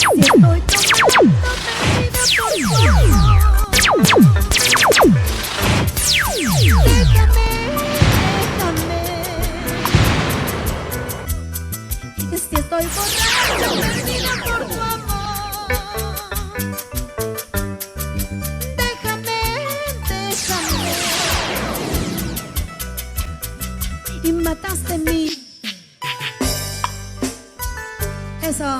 Si estoy tomando perdida por tu amor, déjame, déjame. Si estoy borracha, perdida por tu amor, déjame, déjame. Y mataste en mí. Eso.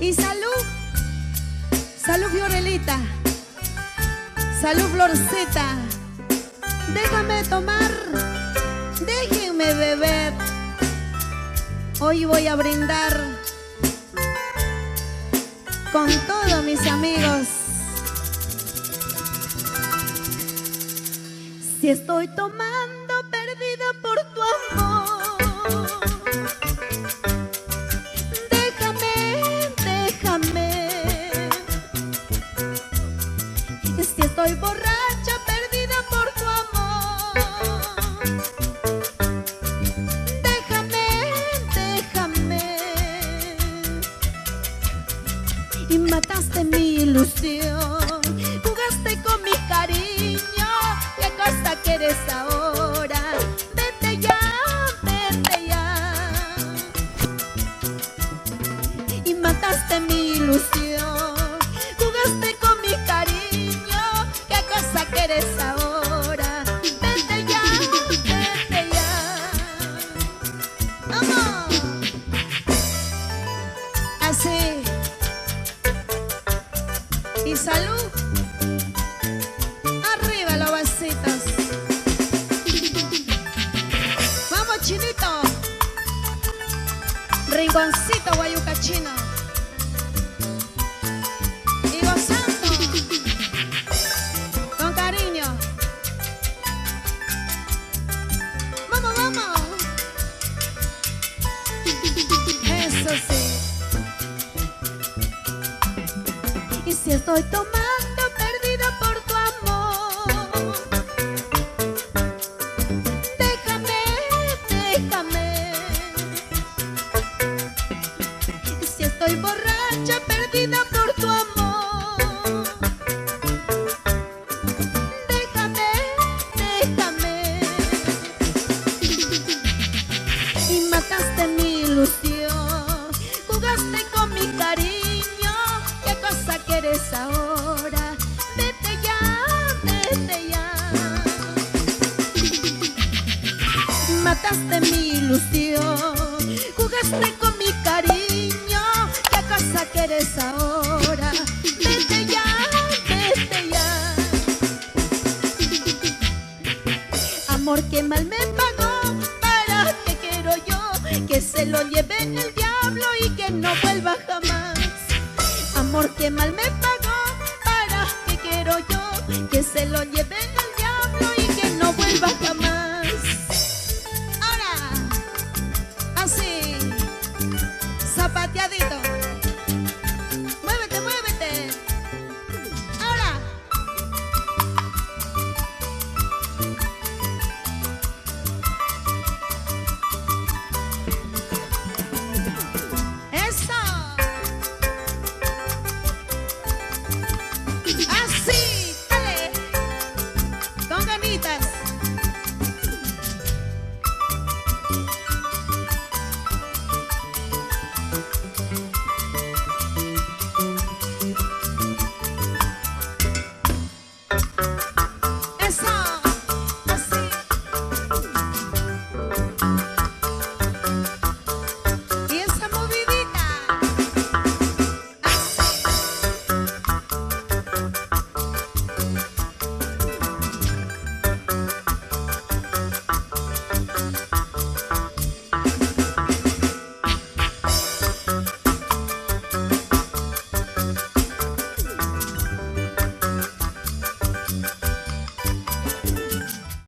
Y salud. Salud, Fiorelita. Salud, Florcita. Déjame tomar. Déjenme beber. Hoy voy a brindar con todos mis amigos. Si estoy tomando perdida por tu amor, déjame, déjame. Si estoy borracha perdida por tu amor, déjame, déjame. Y mataste mi ilusión, jugaste con mi cariño. ¿Qué cosa quieres ahora? Vete ya, vete ya. Y mataste mi ilusión, jugaste con mi cariño. ¿Qué cosa quieres ahora? Vete ya, vete ya. ¡Vamos! Así. Y salud. Arriba los vasitos. Vamos, Chinito. Rinconcito guayucachino. Y gozando. Con cariño. Vamos, vamos. Eso sí. Y si estoy tomando perdida por tu amor, déjame, déjame. Y si estoy borracha perdida por tu amor, déjame, déjame. Y mataste mi ilusión, jugaste con mi cariño. ¿Qué cosa quieres ahora? Vete ya, vete ya. Mataste mi ilusión, jugaste con mi cariño. ¿Qué cosa quieres ahora? Vete ya, vete ya. Amor que mal me pagó, ¿para qué quiero yo? Que se lo lleve el diablo y que no vuelva jamás. Amor que mal me pagó, ¿para qué quiero yo? Que se lo lleve el diablo y que no vuelva jamás. Ahora, así, zapateadito. Muévete, muévete. Ahora. Eso. Así, dale. Con ganitas. Eso.